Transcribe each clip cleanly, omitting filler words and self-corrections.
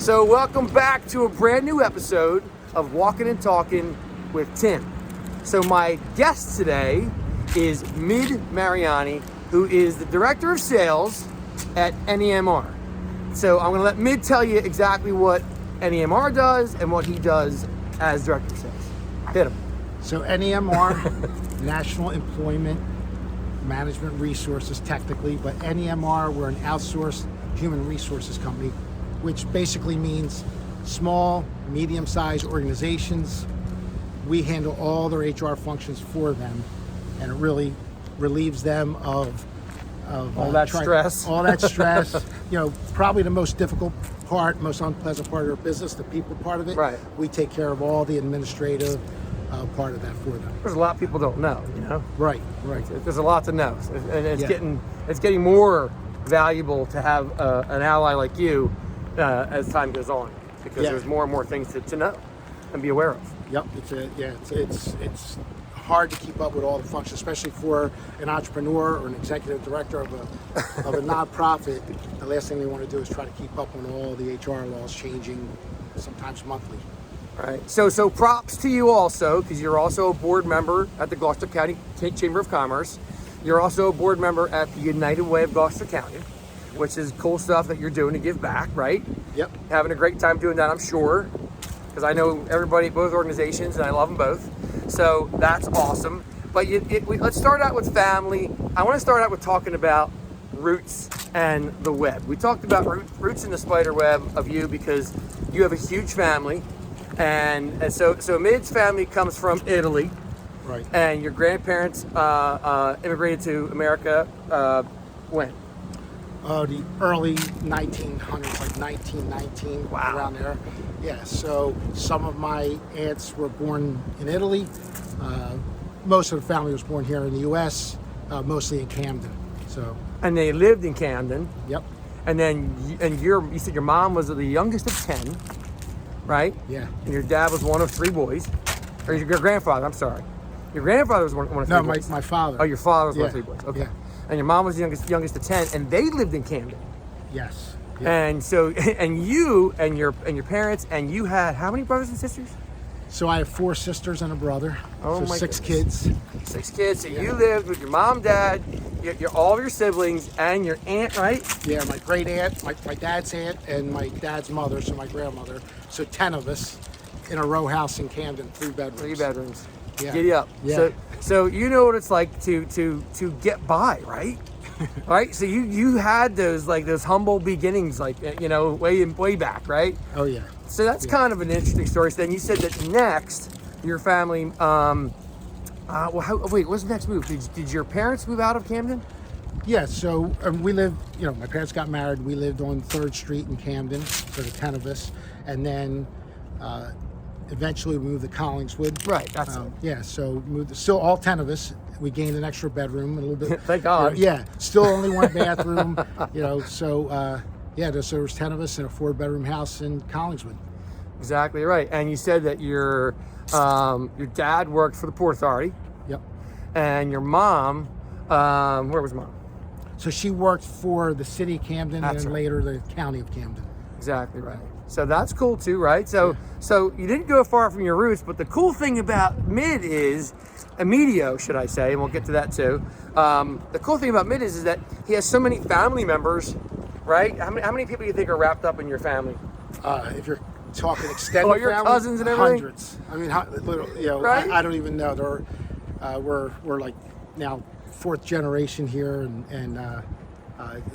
So welcome back to a brand new episode of Walkin Talkin with Tim. So my guest today is Emidio Mariani, who is the Director of Sales at NEMR. So I'm gonna let Mid tell you exactly what NEMR does and what he does as Director of Sales. Hit him. So NEMR, National Employment Management Resources technically, but NEMR, we're an outsourced human resources company, which basically means small, medium-sized organizations. We handle all their HR functions for them, and it really relieves them of all that stress. All that stress. You know, probably the most difficult part, most unpleasant part of our business, the people part of it. Right. We take care of all the administrative part of that for them. There's a lot of people don't know, you know? Right. There's a lot to know, and it's Yeah. getting more valuable to have an ally like you as time goes on, because Yeah. there's more and more things to know and be aware of. Yep, it's hard to keep up with all the functions, especially for an entrepreneur or an executive director of a nonprofit. The last thing they want to do is try to keep up on all the HR laws changing, sometimes monthly. Right. So props to you also, because you're also a board member at the Gloucester County Chamber of Commerce. You're also a board member at the United Way of Gloucester County, which is cool stuff that you're doing to give back, right? Yep. Having a great time doing that, I'm sure, because I know everybody at both organizations and I love them both. So that's awesome. But let's start out with family. I want to start out with talking about roots and the web. We talked about roots in the spider web of you because you have a huge family. And so Mid's family comes from Italy. Right. And your grandparents immigrated to America when? The early 1900s, like 1919, Wow. around there. Yeah, so some of my aunts were born in Italy. Most of the family was born here in the U.S., mostly in Camden. So. And they lived in Camden. Yep. And then you said your mom was the youngest of 10, right? Yeah. And your dad was one of 3 boys. Or your grandfather, I'm sorry. Your grandfather was one of 3 boys. No, my father. Oh, your father was one of Yeah. 3 boys. Okay. Yeah. And your mom was the youngest of 10, and they lived in Camden. Yes. Yeah. And so, and you and your parents, and you had how many brothers and sisters? So I have 4 sisters and a brother. Oh, so my 6 goodness. kids. 6 kids. So Yeah. you lived with your mom, dad, all of your siblings, and your aunt, right? Yeah, my great aunt, my dad's aunt, and my dad's mother, so my grandmother. So 10 of us in a row house in Camden, 3 bedrooms. 3 bedrooms. Yeah. Giddy up. Yeah. So you know what it's like to get by, right? Right. So you had those humble beginnings, like, you know, way back, right? Oh yeah. So that's kind of an interesting story. So then you said that next your family. What's the next move? Did your parents move out of Camden? Yeah. So we lived. You know, my parents got married. We lived on 3rd Street in Camden, so the 10 of us, and then. Eventually we moved to Collingswood. Right, that's it. Yeah, so we moved, still all 10 of us. We gained an extra bedroom, a little bit. Thank God. Yeah, still only 1 bathroom, you know, so so there was 10 of us in a 4-bedroom house in Collingswood. Exactly right. And you said that your dad worked for the Port Authority. Yep. And your mom, where was mom? So she worked for the city of Camden That's and right. later the county of Camden. Exactly right. So that's cool too, right? So you didn't go far from your roots, but the cool thing about Mid is, Emidio, should I say, and we'll get to that too. The cool thing about Mid is that he has so many family members, right? How many people do you think are wrapped up in your family? If you're talking extended All your family, cousins and everything? hundreds. I mean, you know, Right? I don't even know. We're like now 4th generation here, and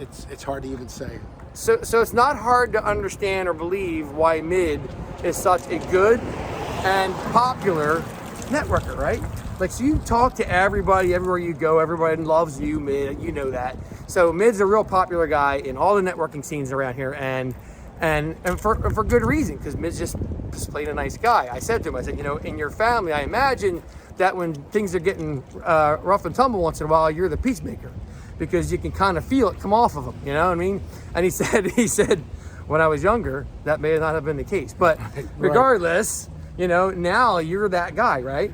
it's hard to even say. So it's not hard to understand or believe why Mid is such a good and popular networker, right? Like, so you talk to everybody everywhere you go. Everybody loves you, Mid. You know that. So Mid's a real popular guy in all the networking scenes around here, and for good reason, because Mid's just plain a nice guy. I said to him, I said, you know, in your family, I imagine that when things are getting rough and tumble once in a while, you're the peacemaker, because you can kind of feel it come off of them, you know what I mean? And he said, when I was younger, that may not have been the case. But regardless, you know, now you're that guy, right?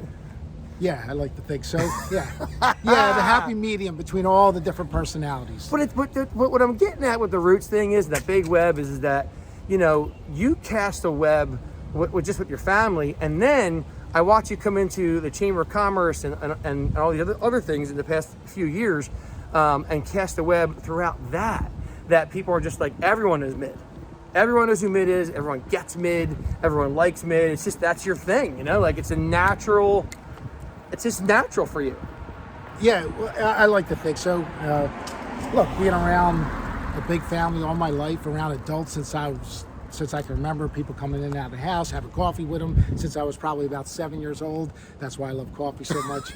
Yeah, I like to think so. Yeah, yeah, the happy medium between all the different personalities. But what I'm getting at with the roots thing is that big web is that you know, you cast a web with just with your family, and then I watch you come into the Chamber of Commerce and all the other things in the past few years, and cast a web throughout that people are just like, everyone is mid. Everyone knows who mid is. Everyone gets mid. Everyone likes mid. It's just, that's your thing, you know? Like, it's just natural for you. Yeah, well, I like to think so. Look, being around a big family all my life, around adults since I can remember, people coming in and out of the house, having coffee with them since I was probably about 7 years old. That's why I love coffee so much.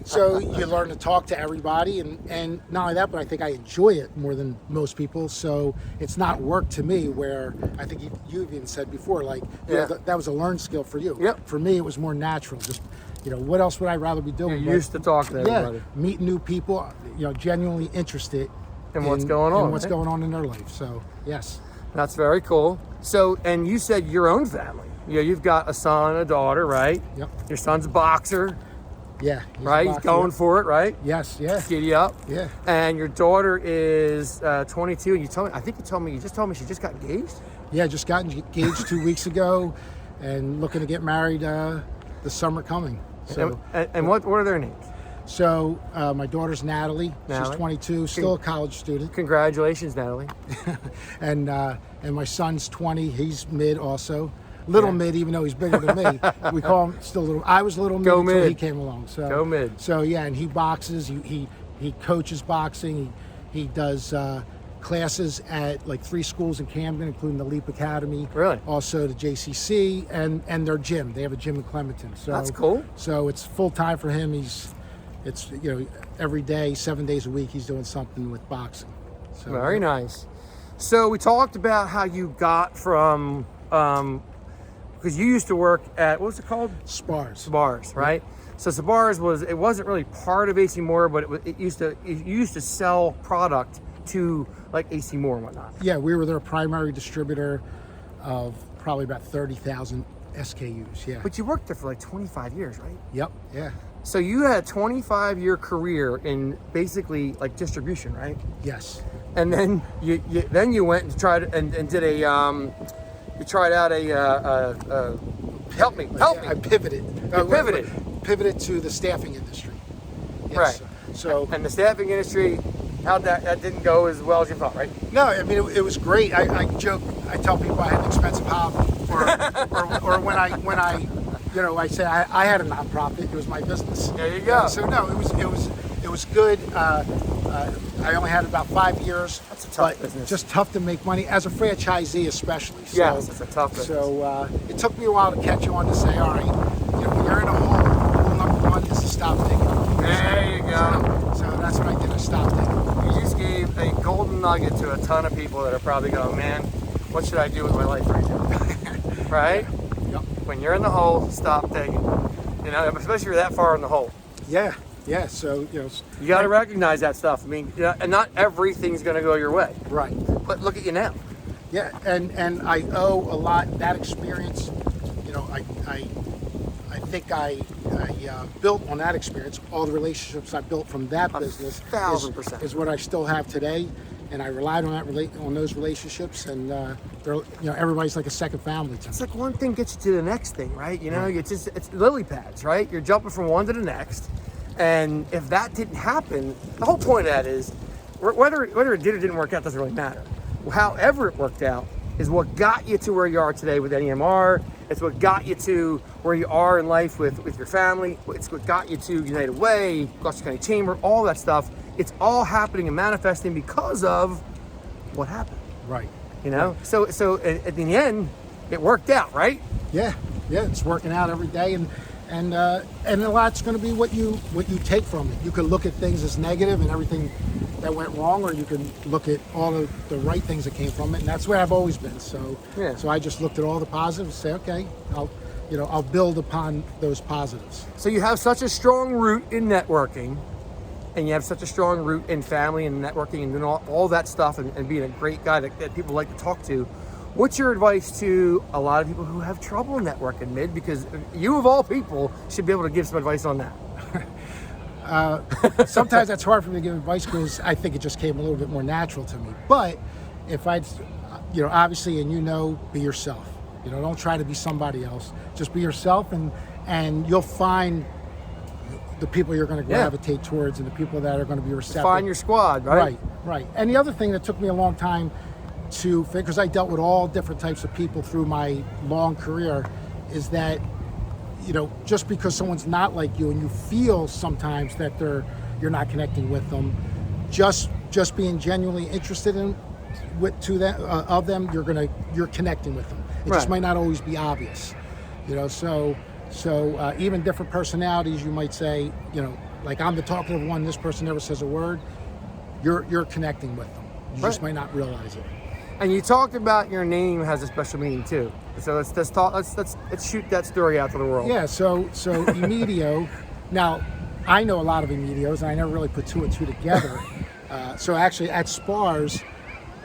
So you learn to talk to everybody, and not only that, but I think I enjoy it more than most people. So it's not work to me, where I think you've even said before, like, you know, that was a learned skill for you. Yep. For me, it was more natural. Just, you know, what else would I rather be doing? You're used to talking to everybody. Yeah, meeting new people, you know, genuinely interested in what's going on. And what's going on in their life. So, yes. That's very cool. So, and you said your own family. You know, you've got a son, a daughter, right? Yep. Your son's a boxer. Yeah. Right? He's going for it, right? Yes, yeah. Giddy up. Yeah. And your daughter is 22. And you told me, you just told me she just got engaged? Yeah, just got engaged 2 weeks ago and looking to get married the summer coming. So, and what are their names? So my daughter's Natalie. She's 22, still a college student. Congratulations, Natalie. And my son's 20. He's mid also. Little mid, even though he's bigger than me. We call him still little. I was a little mid until he came along. So go mid. So yeah, and he boxes. He coaches boxing. He does classes at like 3 schools in Camden, including the Leap Academy. Really? Also the JCC and their gym. They have a gym in Clementon. So that's cool. So it's full time for him. It's, you know, every day, 7 days a week, he's doing something with boxing. So, very nice. So we talked about how you got from, because you used to work at, what was it called? Spars, right? So Spars wasn't really part of AC Moore, but it used to sell product to like AC Moore and whatnot. Yeah, we were their primary distributor of probably about 30,000 SKUs. Yeah. But you worked there for like 25 years, right? Yep. Yeah. So you had a 25-year career in basically like distribution, right? Yes. And then you went and tried and did a you tried out a help me. I pivoted. Pivoted to the staffing industry. Yes. Right. So and the staffing industry, how'd that didn't go as well as you thought, right? No, I mean it was great. I joke. I tell people I had an expensive hobby, or when I you know, I say I had a nonprofit. It was my business. There you go. So no, it was good. I only had about 5 years. That's a tough business. Just tough to make money as a franchisee, especially. So, yes, it's a tough business. So it took me a while to catch on to say, all right, you know, when you're in a hole, rule number 1 is to stop digging. There you go. So that's what I did. I stopped digging. You just gave a golden nugget to a ton of people that are probably going, man, what should I do with my life right now? Right? Yep. When you're in the hole, stop digging. You know, especially if you're that far in the hole. Yeah. Yeah. So, you know, you got to recognize that stuff. I mean, you know, and not everything's going to go your way. Right. But look at you now. Yeah, and I owe a lot that experience. You know, I think I built on that experience. All the relationships I built from that business 1,000% is what I still have today, and I relied on on those relationships, and they're, you know, everybody's like a second family to me. It's like one thing gets you to the next thing, right? You know, it's lily pads, right? You're jumping from one to the next, and if that didn't happen, the whole point of that is whether it did or didn't work out doesn't really matter. However it worked out is what got you to where you are today with NEMR. It's what got you to where you are in life with your family. It's what got you to United Way, Gloucester County Chamber, all that stuff. It's all happening and manifesting because of what happened. Right. You know? So at the end, it worked out, right? Yeah. Yeah, it's working out every day, and a lot's going to be what you take from it. You can look at things as negative and everything that went wrong, or you can look at all of the right things that came from it, and that's where I've always been. So, so I just looked at all the positives and say, okay, I'll build upon those positives. So you have such a strong root in networking, and you have such a strong root in family and networking and doing all that stuff, and being a great guy that people like to talk to. What's your advice to a lot of people who have trouble networking, Mid? Because you, of all people, should be able to give some advice on that. Sometimes that's hard for me to give advice because I think it just came a little bit more natural to me. But if I'd, obviously, and be yourself. Don't try to be somebody else. Just be yourself, and you'll find the people you're going to gravitate towards, and the people that are going to be receptive. Find your squad, right? Right. And the other thing that took me a long time to, because I dealt with all different types of people through my long career, is that just because someone's not like you and you feel sometimes that you're not connecting with them, just being genuinely interested of them, you're connecting with them. It just might not always be obvious, So even different personalities, you might say, like I'm the talkative one. This person never says a word. You're connecting with them. You just might not realize it. And you talked about your name has a special meaning too. So let's shoot that story out to the world. Yeah. So Emidio. Now, I know a lot of Emedios, and I never really put two and two together. So actually, at Spars,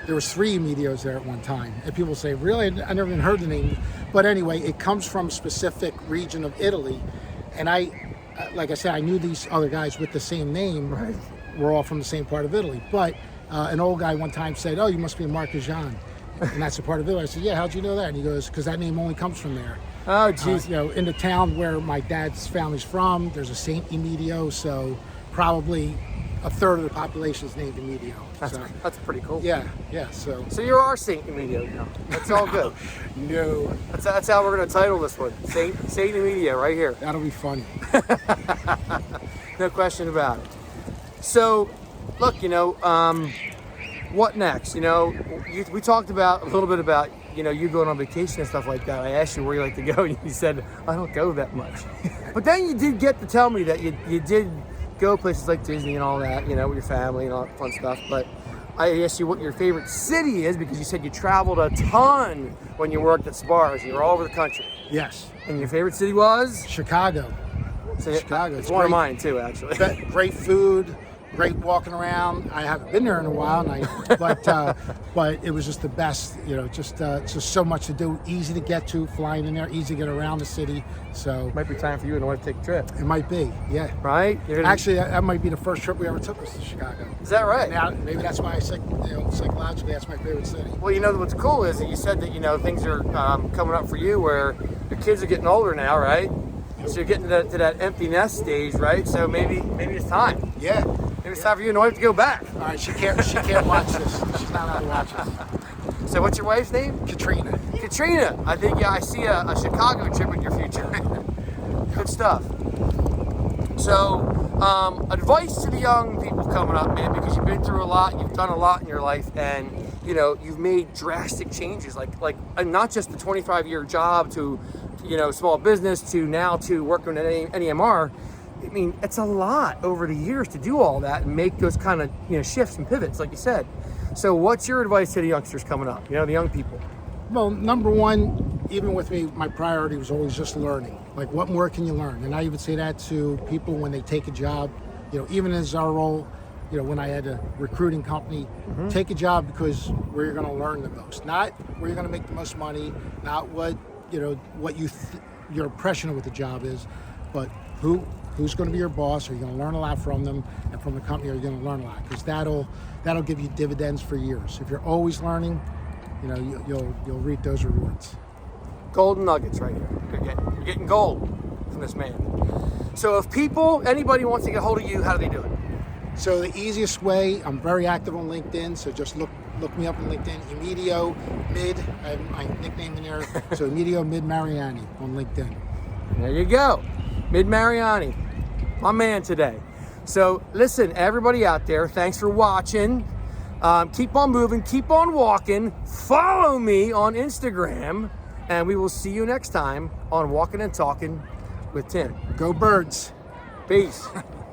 there was 3 Emedios there at one time, and people say, "Really? I never even heard the name." But anyway, it comes from a specific region of Italy, and like I said, I knew these other guys with the same name. Right. We're all from the same part of Italy, but an old guy one time said, "Oh, you must be a Marchigian," and that's a part of Italy. I said, "Yeah, how'd you know that?" And he goes, "Because that name only comes from there." Oh, geez. In the town where my dad's family's from, there's a Saint Emidio, so probably a third of the population is named Emidio. That's pretty cool. Yeah. So you're our Saint Emidio now. That's all good. No. That's how we're going to title this one. Saint Emidio, right here. That'll be funny. No question about it. So, look, what next? We talked about a little bit about, you going on vacation and stuff like that. I asked you where you like to go, and you said, I don't go that much. But then you did get to tell me that you did go places like Disney and all that, with your family and all that fun stuff. But I asked you what your favorite city is, because you said you traveled a ton when you worked at Spars. You were all over the country. Yes. And your favorite city was? Chicago. So Chicago. It's one of mine too, actually. Great food, great walking around. I haven't been there in a while, but it was just the best. Just so much to do, easy to get to, flying in there, easy to get around the city. So might be time for you and I want to take a trip. It might be, yeah. Right? Actually, that might be the first trip we ever took was to Chicago. Is that right? Now, maybe that's why I said, psychologically, that's my favorite city. Well, what's cool is that you said that things are coming up for you where your kids are getting older now, right? So you're getting to that empty nest stage, right? So maybe it's time. Yeah. Maybe it's time for you and I to go back. All right, she can't watch this. She's not allowed to watch this. So what's your wife's name? Katrina. I think, I see a Chicago trip in your future. Good stuff. So, advice to the young people coming up, man, because you've been through a lot, you've done a lot in your life, and you've made drastic changes, like and not just the 25-year job to, small business to now to working at NEMR. I mean, it's a lot over the years to do all that and make those kind of shifts and pivots, like you said. So, what's your advice to the youngsters coming up? The young people. Well, number one, even with me, my priority was always just learning. Like, what more can you learn? And I even say that to people when they take a job. Even as our role, when I had a recruiting company, take a job because where you're going to learn the most, not where you're going to make the most money, not what your impression of what the job is, but who's going to be your boss. Are you going to learn a lot from them, and from the company are you going to learn a lot? Because that'll give you dividends for years. If you're always learning, you'll reap those rewards. Golden nuggets right here. You're getting gold from this man. So if anybody wants to get a hold of you, how do they do it? So the easiest way, I'm very active on LinkedIn, so just look me up on LinkedIn, Emidio Mid, I have my nickname in there, so Emidio Mid Mariani on LinkedIn. There you go, Mid Mariani, my man today. So listen, everybody out there, thanks for watching. Keep on moving, keep on walking, follow me on Instagram, and we will see you next time on Walkin' and Talkin' with Tim. Go Birds. Peace.